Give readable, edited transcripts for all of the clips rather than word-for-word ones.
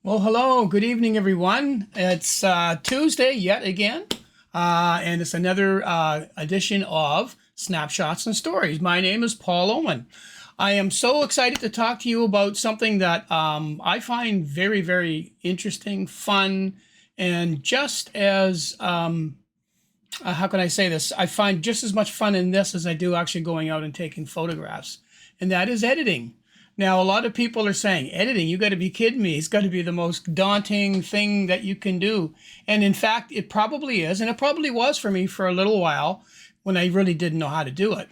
Well, hello, good evening, everyone. It's Tuesday yet again, and it's another edition of Snapshots and Stories. My name is Paul Owen. I am so excited to talk to you about something that I find very, very interesting, fun, and just as, how can I say this? I find just as much fun in this as I do actually going out and taking photographs, and that is editing. Now, a lot of people are saying, editing, you got to be kidding me. It's got to be the most daunting thing that you can do. And in fact, it probably is. And it probably was for me for a little while when I really didn't know how to do it.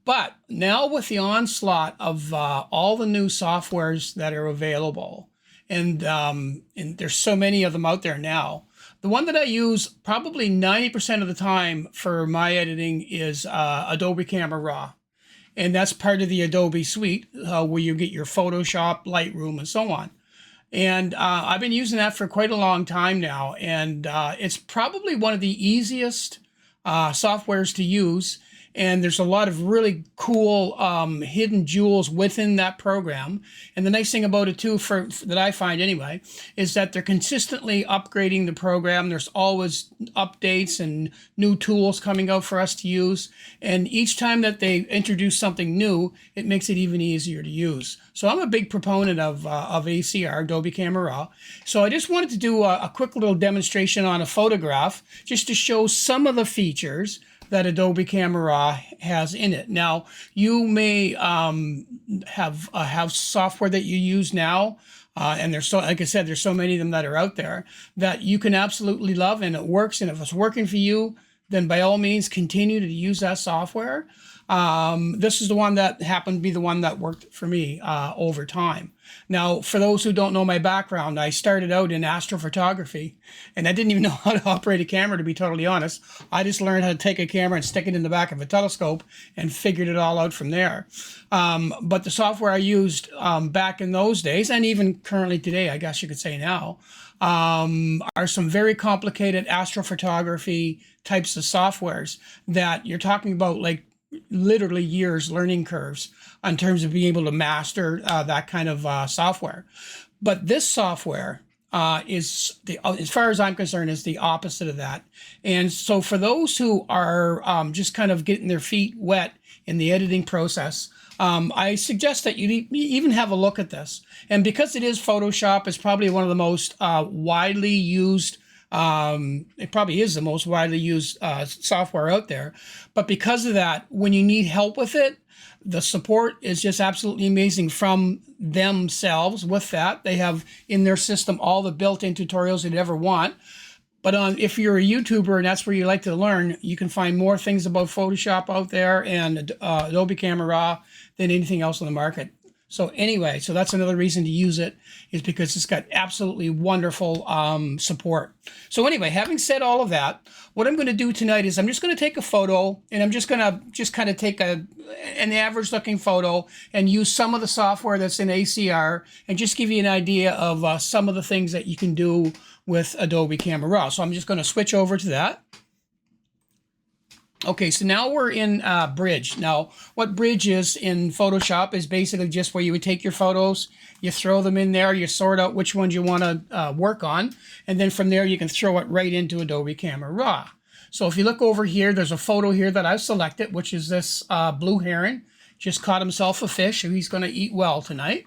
But now with the onslaught of all the new softwares that are available, and there's so many of them out there now, the one that I use probably 90% of the time for my editing is Adobe Camera Raw. And that's part of the Adobe suite where you get your Photoshop, Lightroom, and so on. And I've been using that for quite a long time now. And it's probably one of the easiest softwares to use. And there's a lot of really cool hidden jewels within that program. And the nice thing about it too, that I find anyway, is that they're consistently upgrading the program. There's always updates and new tools coming out for us to use. And each time that they introduce something new, it makes it even easier to use. So I'm a big proponent of ACR, Adobe Camera Raw. So I just wanted to do a quick little demonstration on a photograph just to show some of the features that Adobe Camera Raw has in it. Now, you may have software that you use now, and there's so, like I said, there's so many of them that are out there that you can absolutely love, and it works. And if it's working for you, then by all means continue to use that software. This is the one that happened to be the one that worked for me over time. Now, for those who don't know my background, I started out in astrophotography, and I didn't even know how to operate a camera, to be totally honest. I just learned how to take a camera and stick it in the back of a telescope and figured it all out from there. But the software I used back in those days, and even currently today, I guess you could say now, are some very complicated astrophotography types of softwares that you're talking about, like literally years learning curves in terms of being able to master that kind of software. But this software is, as far as I'm concerned, is the opposite of that. And so for those who are just kind of getting their feet wet in the editing process, I suggest that you even have a look at this. And because it is Photoshop, it's probably one of the most widely used it probably is the most widely used software out there. But because of that, when you need help with it, the support is just absolutely amazing from themselves with that. They have in their system all the built-in tutorials you'd ever want. But if you're a YouTuber and that's where you like to learn, you can find more things about Photoshop out there and Adobe Camera Raw than anything else on the market. So anyway, so that's another reason to use it, is because it's got absolutely wonderful support. So anyway, having said all of that, what I'm going to do tonight is I'm just going to take a photo, and I'm just going to kind of take an average looking photo and use some of the software that's in ACR and just give you an idea of some of the things that you can do with Adobe Camera Raw. So I'm just going to switch over to that. Okay, so now we're in Bridge. Now, what Bridge is in Photoshop is basically just where you would take your photos, you throw them in there, you sort out which ones you want to work on, and then from there you can throw it right into Adobe Camera Raw. So if you look over here, there's a photo here that I've selected, which is this blue heron. Just caught himself a fish, so he's going to eat well tonight.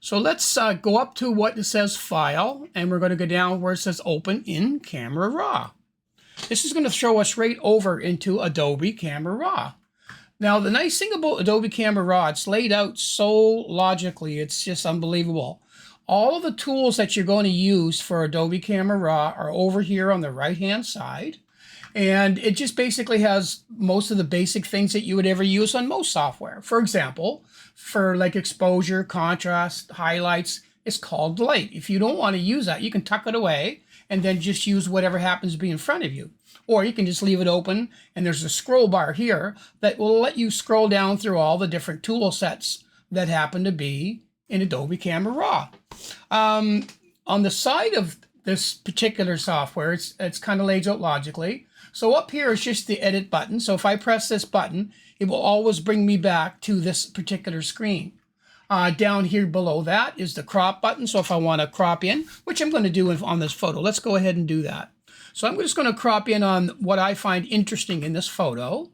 So let's go up to what it says File, and we're going to go down where it says Open in Camera Raw. This is going to throw us right over into Adobe Camera Raw. Now, the nice thing about Adobe Camera Raw, it's laid out so logically, it's just unbelievable. All of the tools that you're going to use for Adobe Camera Raw are over here on the right-hand side. And it just basically has most of the basic things that you would ever use on most software. For example, for like exposure, contrast, highlights, it's called light. If you don't want to use that, you can tuck it away and then just use whatever happens to be in front of you. Or you can just leave it open, and there's a scroll bar here that will let you scroll down through all the different tool sets that happen to be in Adobe Camera Raw. On the side of this particular software, it's kind of laid out logically. So up here is just the edit button. So if I press this button, it will always bring me back to this particular screen. Down here below that is the crop button. So if I want to crop in, which I'm going to do on this photo, let's go ahead and do that. So I'm just going to crop in on what I find interesting in this photo,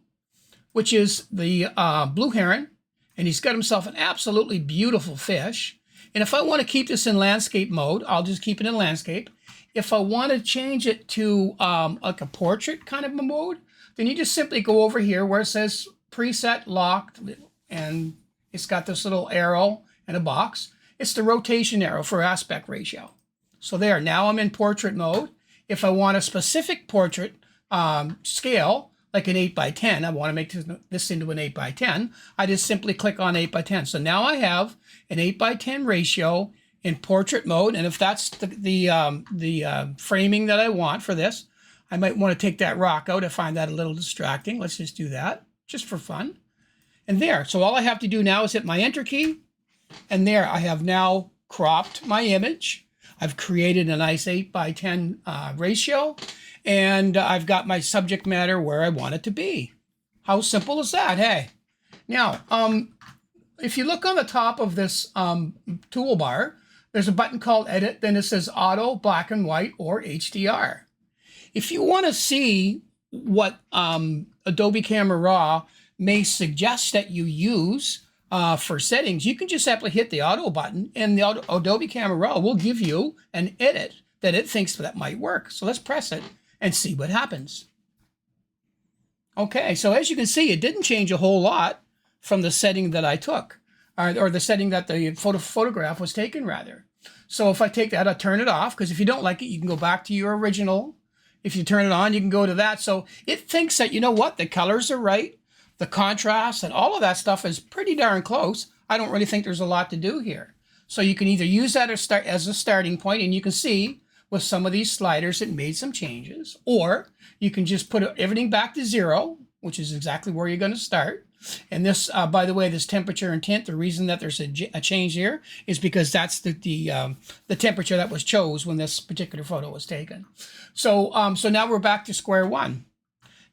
which is the blue heron. And he's got himself an absolutely beautiful fish. And if I want to keep this in landscape mode, I'll just keep it in landscape. If I want to change it to like a portrait kind of a mode, then you just simply go over here where it says preset locked, and it's got this little arrow and a box. It's the rotation arrow for aspect ratio. So there, now I'm in portrait mode. If I want a specific portrait scale, like an 8x10, I want to make this into an 8x10, I just simply click on 8x10. So now I have an 8x10 ratio in portrait mode, and if that's the framing that I want for this, I might want to take that rock out. I find that a little distracting. Let's just do that, just for fun. And there, so all I have to do now is hit my enter key, and there I have now cropped my image. I've created a nice 8x10 ratio, and I've got my subject matter where I want it to be. How simple is that, hey? Now, if you look on the top of this toolbar, there's a button called Edit, then it says Auto, Black and White, or HDR. If you want to see what Adobe Camera Raw may suggest that you use for settings, you can just simply hit the Auto button, and the Adobe Camera Raw will give you an edit that it thinks that might work. So let's press it and see what happens. Okay, so as you can see, it didn't change a whole lot from the setting that I took, or the setting that the photograph was taken, rather. So if I take that, I'll turn it off, because if you don't like it, you can go back to your original. If you turn it on, you can go to that. So it thinks that, you know what, the colors are right, the contrast and all of that stuff is pretty darn close. I don't really think there's a lot to do here. So you can either use that as a starting point, and you can see with some of these sliders, it made some changes, or you can just put everything back to 0, which is exactly where you're going to start. And this, by the way, this temperature and tint, the reason that there's a change here is because that's the temperature that was chose when this particular photo was taken. So, so now we're back to square one.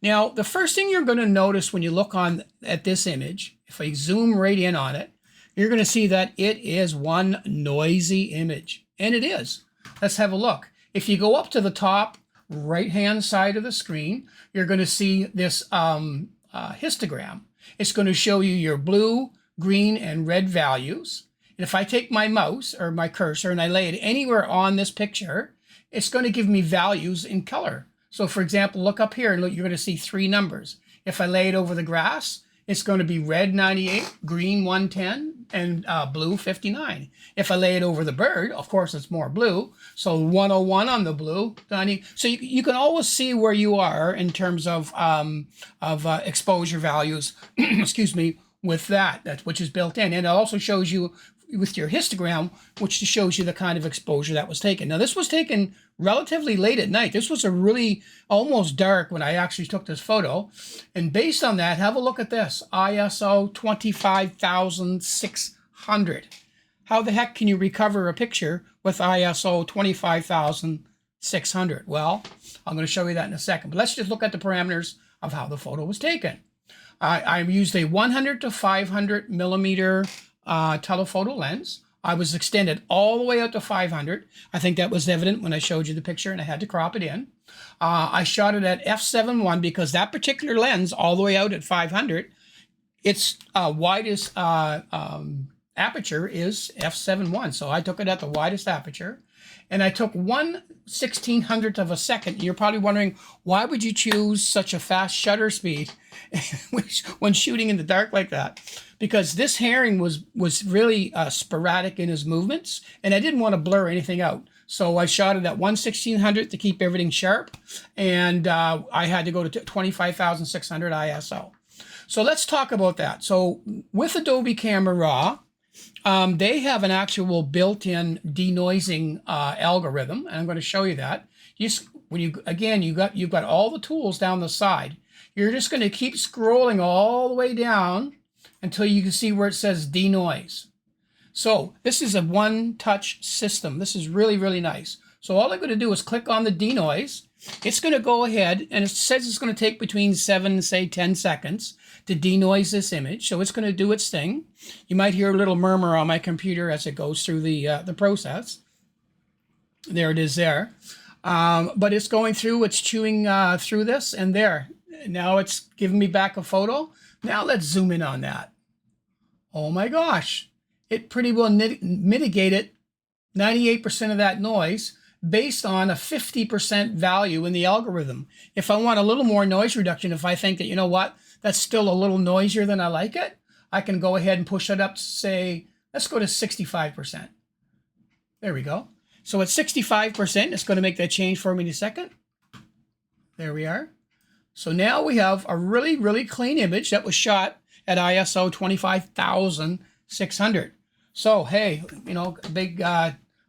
Now, the first thing you're going to notice when you look at this image, if I zoom right in on it, you're going to see that it is one noisy image, and it is. Let's have a look. If you go up to the top right-hand side of the screen, you're going to see this histogram. It's going to show you your blue, green, and red values. And if I take my mouse or my cursor and I lay it anywhere on this picture, it's going to give me values in color. So for example, look up here and look, you're going to see 3 numbers. If I lay it over the grass, it's going to be red 98, green 110, and blue 59. If I lay it over the bird, of course, it's more blue. So 101 on the blue. So you can always see where you are in terms of exposure values, excuse me, with that, which is built in. And it also shows you with your histogram, which shows you the kind of exposure that was taken. Now, this was taken relatively late at night. This was a really almost dark when I actually took this photo. And based on that, have a look at this, ISO 25,600. How the heck can you recover a picture with ISO 25,600? Well, I'm going to show you that in a second. But let's just look at the parameters of how the photo was taken. I used a 100 to 500 millimeter telephoto lens. I was extended all the way out to 500. I think that was evident when I showed you the picture and I had to crop it in. I shot it at f7.1 because that particular lens, all the way out at 500, its widest aperture is f7.1. So I took it at the widest aperture, and I took 1/1600th of a second. You're probably wondering, why would you choose such a fast shutter speed when shooting in the dark like that? Because this herring was really sporadic in his movements, and I didn't want to blur anything out. So I shot it at 1/1600th to keep everything sharp, and I had to go to 25,600 ISO. So let's talk about that. So with Adobe Camera Raw, they have an actual built-in denoising algorithm, and I'm going to show you that. You've got all the tools down the side. You're just going to keep scrolling all the way down until you can see where it says denoise. So this is a one-touch system. This is really, really nice. So all I'm going to do is click on the denoise, it's going to go ahead, and it says it's going to take between 7 and say 10 seconds to denoise this image. So it's going to do its thing. You might hear a little murmur on my computer as it goes through the process. There it is there. But it's going through, it's chewing through this, and there. Now it's giving me back a photo. Now let's zoom in on that. Oh my gosh. It pretty well mitigated 98% of that noise based on a 50% value in the algorithm. If I want a little more noise reduction, if I think that, you know what, that's still a little noisier than I like it, I can go ahead and push it up to say, let's go to 65%. There we go. So at 65%, it's going to make that change for me in a second. There we are. So now we have a really, really clean image that was shot at ISO 25,600. So, hey, you know, big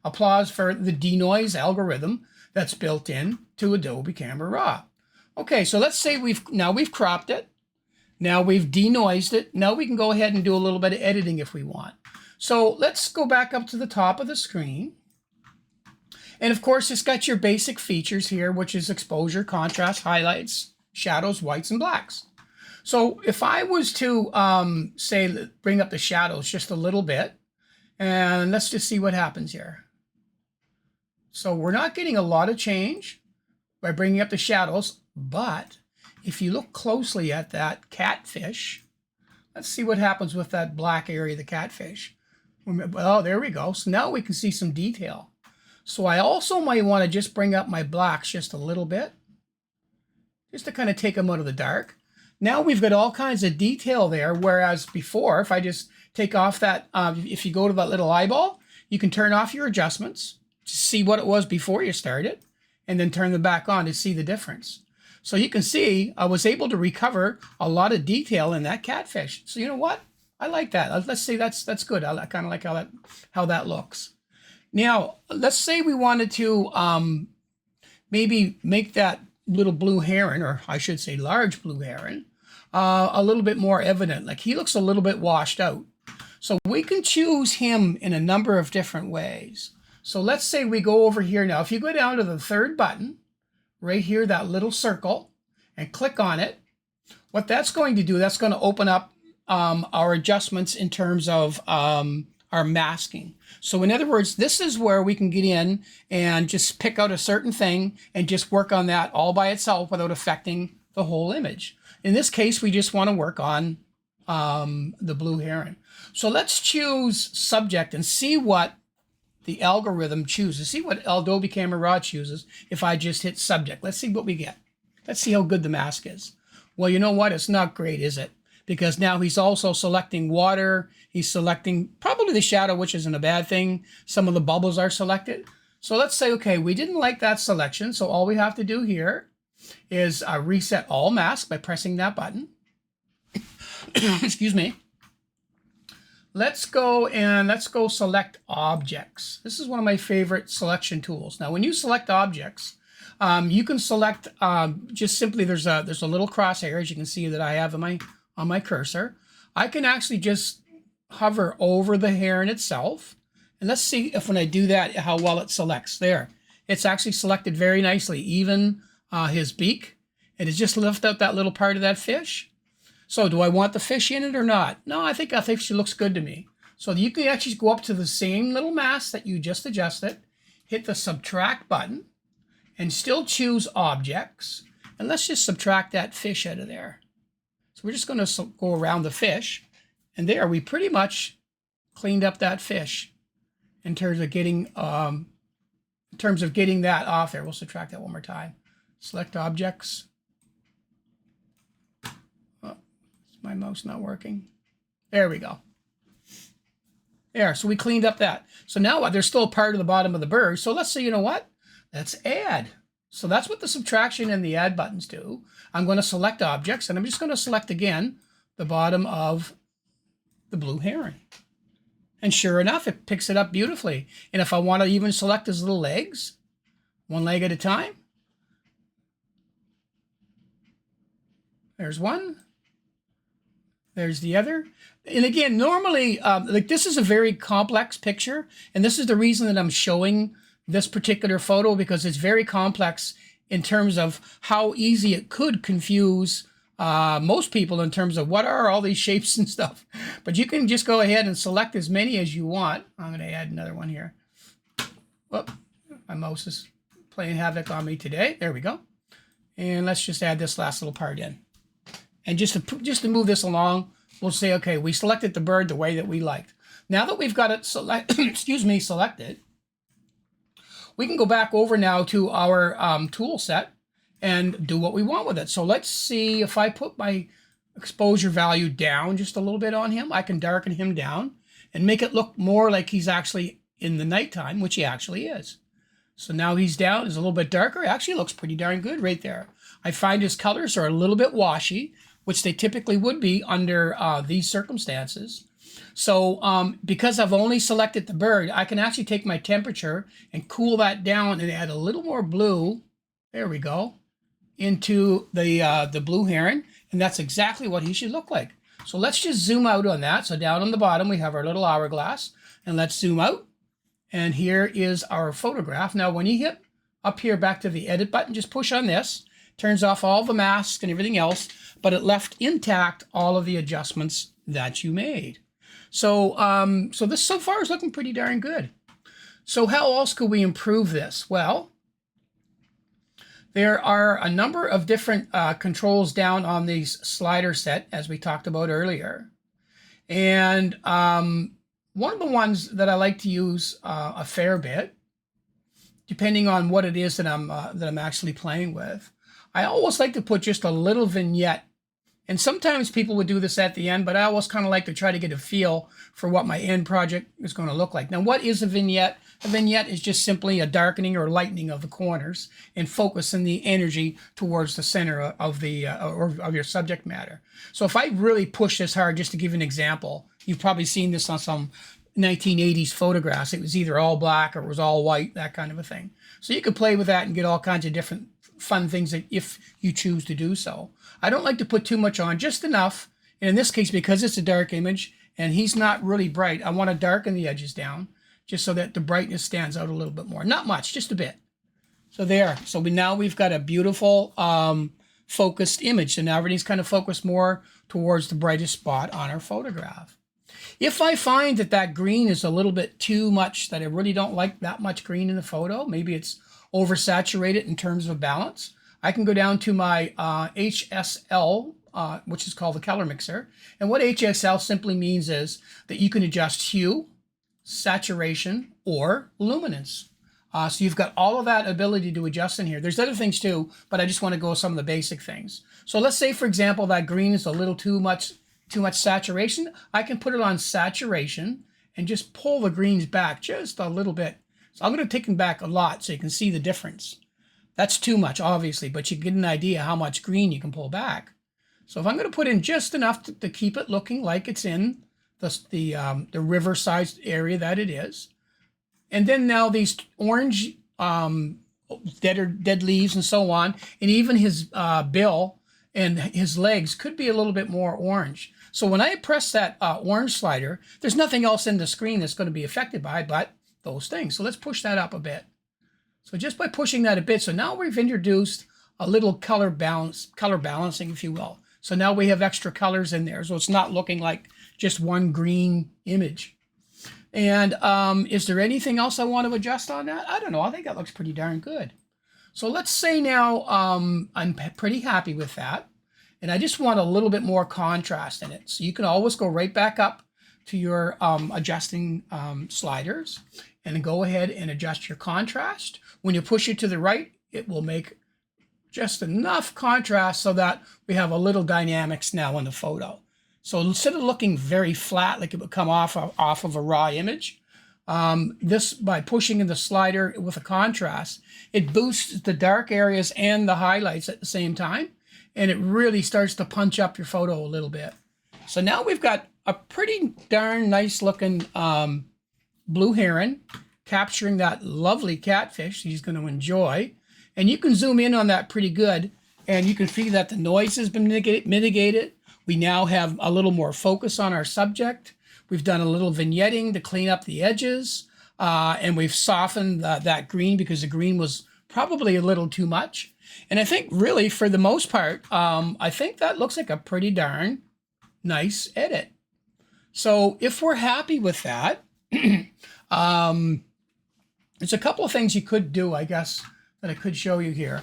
applause for the denoise algorithm that's built in to Adobe Camera Raw. Okay, so let's say we've cropped it. Now we've denoised it. Now we can go ahead and do a little bit of editing if we want. So let's go back up to the top of the screen. And of course, it's got your basic features here, which is exposure, contrast, highlights, shadows, whites, and blacks. So if I was to, say, bring up the shadows just a little bit, and let's just see what happens here. So we're not getting a lot of change by bringing up the shadows, but if you look closely at that catfish, let's see what happens with that black area of the catfish. Oh, there we go. So now we can see some detail. So I also might want to just bring up my blacks just a little bit, just to kind of take them out of the dark. Now we've got all kinds of detail there, whereas before, if I just take off that, if you go to that little eyeball, you can turn off your adjustments to see what it was before you started, and then turn them back on to see the difference. So you can see I was able to recover a lot of detail in that catfish. So you know what? I like that. Let's say that's good. I kind of like how that looks. Now, let's say we wanted to maybe make that little blue heron, or I should say large blue heron, a little bit more evident. Like he looks a little bit washed out. So we can choose him in a number of different ways. So let's say we go over here now. If you go down to the third button, right here, that little circle, and click on it, what that's going to do, that's going to open up our adjustments in terms of our masking. So in other words, this is where we can get in and just pick out a certain thing and just work on that all by itself without affecting the whole image. In this case, we just want to work on the blue heron. So let's choose subject and see what the algorithm chooses. See what Adobe Camera Raw chooses if I just hit subject. Let's see what we get. Let's see how good the mask is. Well, you know what? It's not great, is it? Because now he's also selecting water. He's selecting probably the shadow, which isn't a bad thing. Some of the bubbles are selected. So let's say, okay, we didn't like that selection. So all we have to do here is reset all masks by pressing that button. Excuse me. Let's go select objects. This is one of my favorite selection tools. Now, when you select objects, you can select just simply, there's a little crosshair, as you can see that I have on my cursor. I can actually just hover over the heron itself. And let's see if when I do that, how well it selects. There. It's actually selected very nicely, even his beak. And it just lifted out that little part of that fish. So do I want the fish in it or not? No, I think she looks good to me. So you can actually go up to the same little mask that you just adjusted, hit the subtract button, and still choose objects. And let's just subtract that fish out of there. So we're just going to go around the fish. And there, we pretty much cleaned up that fish in terms of getting that off there. We'll subtract that one more time. Select objects. My mouse not working. There we go. There, so we cleaned up that. So now there's still a part of the bottom of the bird. So let's say, you know what? Let's add. So that's what the subtraction and the add buttons do. I'm going to select objects, and I'm just going to select again the bottom of the blue heron. And sure enough, it picks it up beautifully. And if I want to even select his little legs, one leg at a time. There's one. There's the other. And again, normally, like this is a very complex picture. And this is the reason that I'm showing this particular photo, because it's very complex in terms of how easy it could confuse most people in terms of what are all these shapes and stuff. But you can just go ahead and select as many as you want. I'm going to add another one here. Whoop, my mouse is playing havoc on me today. There we go. And let's just add this last little part in. And just to move this along, we'll say, okay, we selected the bird the way that we liked. Now that we've got it selected, we can go back over now to our tool set and do what we want with it. So let's see, if I put my exposure value down just a little bit on him, I can darken him down and make it look more like he's actually in the nighttime, which he actually is. So now he's down, he's a little bit darker. It actually looks pretty darn good right there. I find his colors are a little bit washy, which they typically would be under these circumstances. So because I've only selected the bird, I can actually take my temperature and cool that down and add a little more blue, there we go, into the blue heron, and that's exactly what he should look like. So let's just zoom out on that. So down on the bottom, we have our little hourglass, and let's zoom out. And here is our photograph. Now, when you hit up here back to the edit button, just push on this, turns off all the masks and everything else, but it left intact all of the adjustments that you made. So, so this so far is looking pretty darn good. So how else could we improve this? Well, there are a number of different controls down on these slider set, as we talked about earlier. And one of the ones that I like to use a fair bit, depending on what it is that I'm actually playing with, I always like to put just a little vignette. And sometimes people would do this at the end, but I always kind of like to try to get a feel for what my end project is going to look like. Now, what is a vignette? A vignette is just simply a darkening or lightening of the corners and focusing the energy towards the center of the or of your subject matter. So if I really push this hard, just to give an example, you've probably seen this on some 1980s photographs. It was either all black or it was all white, that kind of a thing. So you could play with that and get all kinds of different fun things that if you choose to do so. I don't like to put too much on, just enough. And in this case, because it's a dark image and he's not really bright, I want to darken the edges down just so that the brightness stands out a little bit more. Not much, just a bit. So there. So now we've got a beautiful focused image. So now everything's kind of focused more towards the brightest spot on our photograph. If I find that that green is a little bit too much, that I really don't like that much green in the photo, maybe it's oversaturated in terms of balance, I can go down to my HSL, which is called the color mixer. And what HSL simply means is that you can adjust hue, saturation, or luminance. So you've got all of that ability to adjust in here. There's other things too, but I just want to go with some of the basic things. So let's say, for example, that green is a little too much saturation. I can put it on saturation and just pull the greens back just a little bit. So I'm going to take them back a lot so you can see the difference. That's too much, obviously, but you get an idea how much green you can pull back. So if I'm going to put in just enough to keep it looking like it's in the riverside area that it is, and then now these orange dead leaves and so on, and even his bill and his legs could be a little bit more orange. So when I press that orange slider, there's nothing else in the screen that's going to be affected by but those things. So let's push that up a bit. So just by pushing that a bit, so now we've introduced a little color balancing, if you will. So now we have extra colors in there. So it's not looking like just one green image. And is there anything else I want to adjust on that? I don't know. I think that looks pretty darn good. So let's say now I'm pretty happy with that. And I just want a little bit more contrast in it. So you can always go right back up to your adjusting sliders and go ahead and adjust your contrast. When you push it to the right, it will make just enough contrast so that we have a little dynamics now in the photo. So instead of looking very flat, like it would come off of a raw image, this, by pushing in the slider with a contrast, it boosts the dark areas and the highlights at the same time, and it really starts to punch up your photo a little bit. So now we've got a pretty darn nice looking blue heron capturing that lovely catfish he's going to enjoy. And you can zoom in on that pretty good, and you can see that the noise has been mitigated. We now have a little more focus on our subject. We've done a little vignetting to clean up the edges, and we've softened that green because the green was probably a little too much. And I think really for the most part, I think that looks like a pretty darn nice edit. So if we're happy with that, there's a couple of things you could do, I guess, that I could show you here.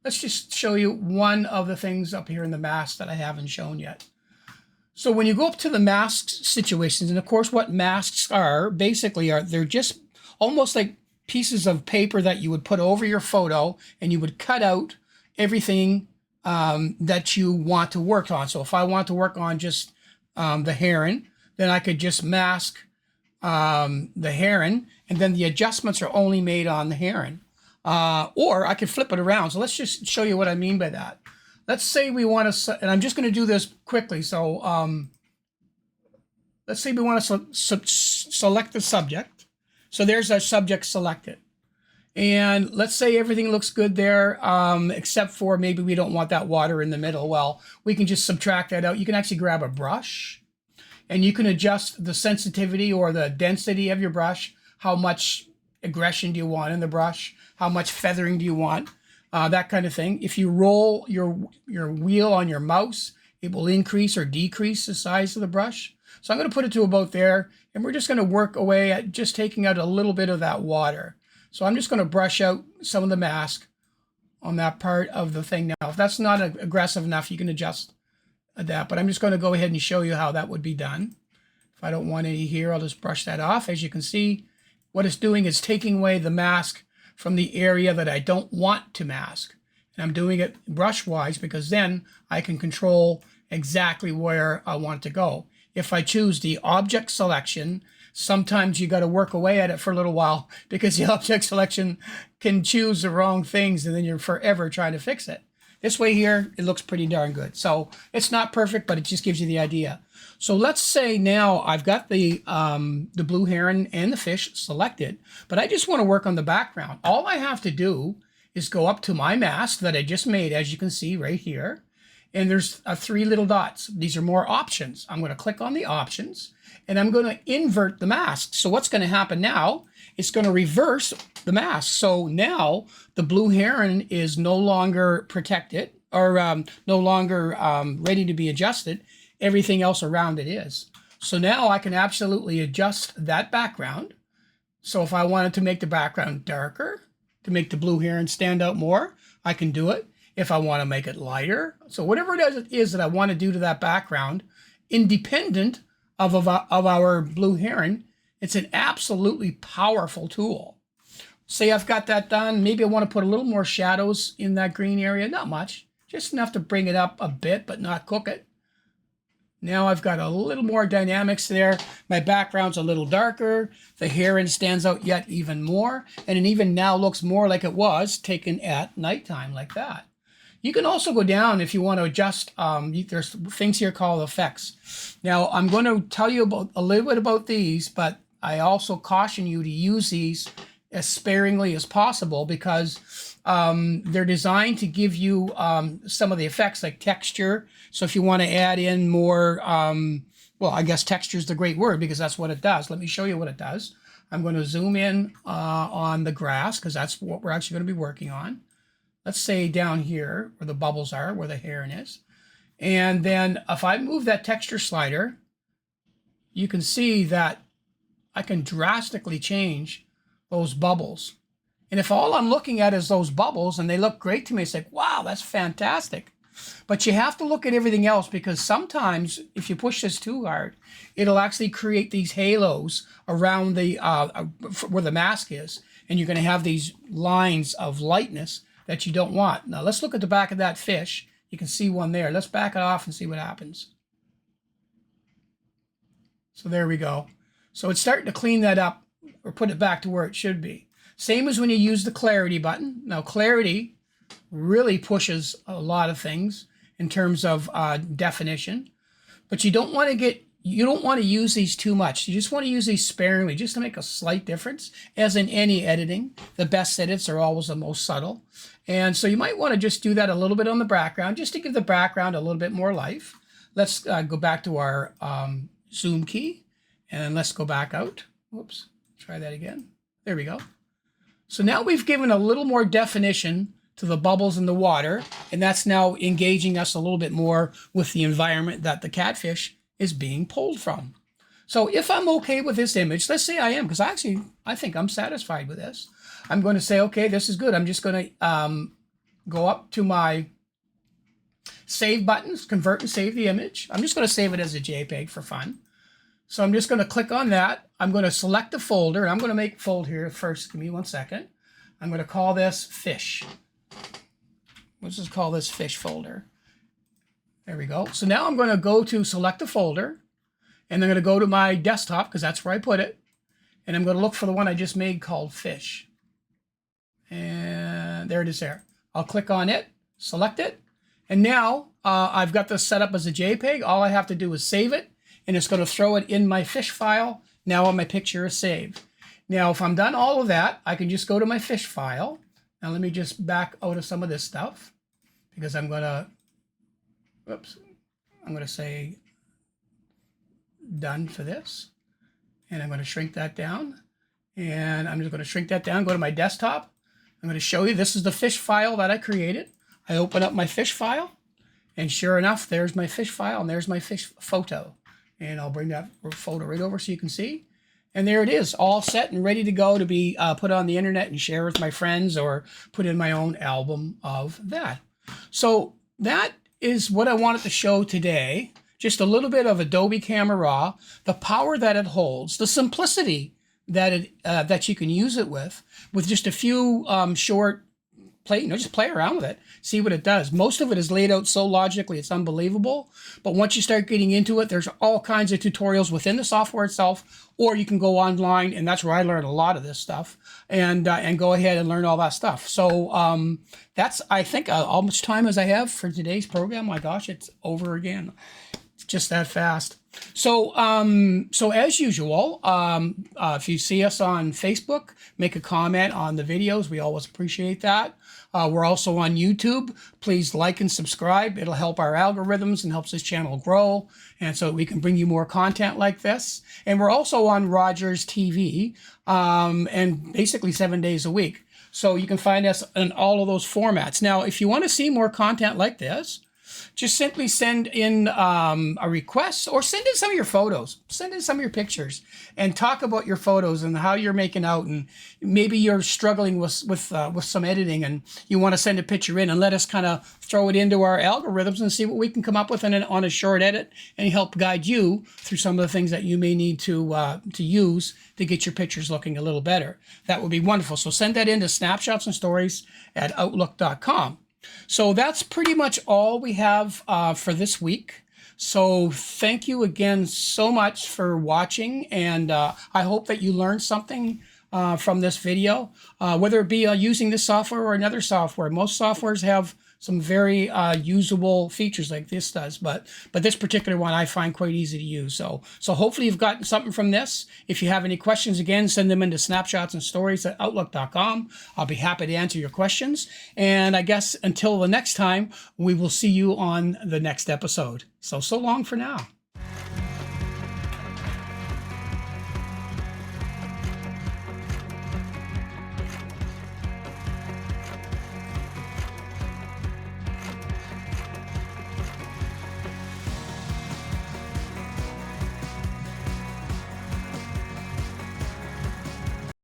Let's just show you one of the things up here in the mask that I haven't shown yet. So when you go up to the mask situations, and of course what masks are, basically they're just almost like pieces of paper that you would put over your photo, and you would cut out everything that you want to work on. So if I want to work on just the heron, then I could just mask the heron, and then the adjustments are only made on the heron. Or I could flip it around. So let's just show you what I mean by that. Let's say we want to, and I'm just going to do this quickly. So let's say we want to select the subject. So there's our subject selected. And let's say everything looks good there, except for maybe we don't want that water in the middle. Well, we can just subtract that out. You can actually grab a brush, and you can adjust the sensitivity or the density of your brush. How much aggression do you want in the brush? How much feathering do you want? That kind of thing. If you roll your wheel on your mouse, it will increase or decrease the size of the brush. So I'm going to put it to about there, and we're just going to work away at just taking out a little bit of that water. So I'm just going to brush out some of the mask on that part of the thing now. If that's not aggressive enough, you can adjust that, but I'm just going to go ahead and show you how that would be done. If I don't want any here, I'll just brush that off. As you can see, what it's doing is taking away the mask from the area that I don't want to mask. And I'm doing it brush-wise because then I can control exactly where I want it to go. If I choose the object selection, sometimes you got to work away at it for a little while because the object selection can choose the wrong things, and then you're forever trying to fix it. This way here, it looks pretty darn good. So it's not perfect, but it just gives you the idea. So let's say now I've got the blue heron and the fish selected, but I just want to work on the background. All I have to do is go up to my mask that I just made, as you can see right here. And there's 3 little dots. These are more options. I'm going to click on the options, and I'm going to invert the mask. So what's going to happen now, it's going to reverse the mask. So now the blue heron is no longer protected or no longer ready to be adjusted. Everything else around it is. So now I can absolutely adjust that background. So if I wanted to make the background darker, to make the blue heron stand out more, I can do it. If I want to make it lighter, so whatever it is that I want to do to that background, independent of our blue heron, it's an absolutely powerful tool. Say I've got that done. Maybe I want to put a little more shadows in that green area. Not much, just enough to bring it up a bit, but not cook it. Now I've got a little more dynamics there. My background's a little darker. The heron stands out yet even more. And it even now looks more like it was taken at nighttime like that. You can also go down if you want to adjust. There's things here called effects. Now, I'm going to tell you about a little bit about these, but I also caution you to use these as sparingly as possible because they're designed to give you some of the effects like texture. So if you want to add in more, well, I guess texture is the great word because that's what it does. Let me show you what it does. I'm going to zoom in on the grass because that's what we're actually going to be working on. Let's say down here where the bubbles are, where the heron is. And then if I move that texture slider, you can see that I can drastically change those bubbles. And if all I'm looking at is those bubbles and they look great to me, it's like, wow, that's fantastic. But you have to look at everything else because sometimes if you push this too hard, it'll actually create these halos around the where the mask is. And you're going to have these lines of lightness that you don't want. Now let's look at the back of that fish. You can see one there. Let's back it off and see what happens. So there we go. So it's starting to clean that up or put it back to where it should be. Same as when you use the clarity button. Now clarity really pushes a lot of things in terms of definition, but you don't want to use these too much. You just want to use these sparingly just to make a slight difference. As in any editing, the best edits are always the most subtle. And so you might want to just do that a little bit on the background just to give the background a little bit more life. Let's go back to our zoom key and let's go back out. Whoops, try that again. There we go. So now we've given a little more definition to the bubbles in the water, and that's now engaging us a little bit more with the environment that the catfish is being pulled from. So if I'm okay with this image, let's say I am, because I think I'm satisfied with this. I'm going to say, okay, this is good. I'm just going to go up to my save buttons, convert and save the image. I'm just going to save it as a JPEG for fun. So I'm just going to click on that. I'm going to select a folder, and I'm going to make a folder here first. Give me 1 second. I'm going to call this fish. Let's just call this fish folder. There we go. So now I'm going to go to select a folder, and I'm going to go to my desktop because that's where I put it. And I'm going to look for the one I just made called fish. And there it is there. I'll click on it, select it. And now I've got this set up as a JPEG. All I have to do is save it, and it's going to throw it in my fish file. Now my picture is saved. Now, if I'm done all of that, I can just go to my fish file. Now let me just back out of some of this stuff because I'm going to say done for this. And I'm going to shrink that down. And I'm just going to shrink that down, go to my desktop. I'm going to show you, this is the fish file that I created. I open up my fish file, and sure enough, there's my fish file, and there's my fish photo. And I'll bring that photo right over so you can see. And there it is, all set and ready to go to be put on the internet and share with my friends or put in my own album of that. So that is what I wanted to show today. Just a little bit of Adobe Camera Raw, the power that it holds, the simplicity that that you can use it with just a few short just play around with it, see what it does. Most of it is laid out so logically, it's unbelievable. But once you start getting into it, there's all kinds of tutorials within the software itself, or you can go online, and that's where I learned a lot of this stuff, and go ahead and learn all that stuff. So that's, I think, how much time as I have for today's program. My gosh, it's over again. It's just that fast. So, so as usual, if you see us on Facebook, make a comment on the videos. We always appreciate that. We're also on YouTube. Please like and subscribe. It'll help our algorithms and helps this channel grow, and so we can bring you more content like this. And we're also on Rogers TV, and basically 7 days a week. So you can find us in all of those formats. Now, if you want to see more content like this, just simply send in a request, or send in some of your photos, send in some of your pictures, and talk about your photos and how you're making out. And maybe you're struggling with some editing, and you want to send a picture in, and let us kind of throw it into our algorithms and see what we can come up with on a short edit, and help guide you through some of the things that you may need to use to get your pictures looking a little better. That would be wonderful. So send that in to snapshotsandstories@outlook.com. So that's pretty much all we have for this week. So thank you again so much for watching, and I hope that you learned something from this video, whether it be using this software or another software. Most softwares have some very usable features like this does, but this particular one I find quite easy to use. So hopefully you've gotten something from this. If you have any questions, again, send them into snapshotsandstories@outlook.com. I'll be happy to answer your questions. And I guess until the next time, we will see you on the next episode. So long for now.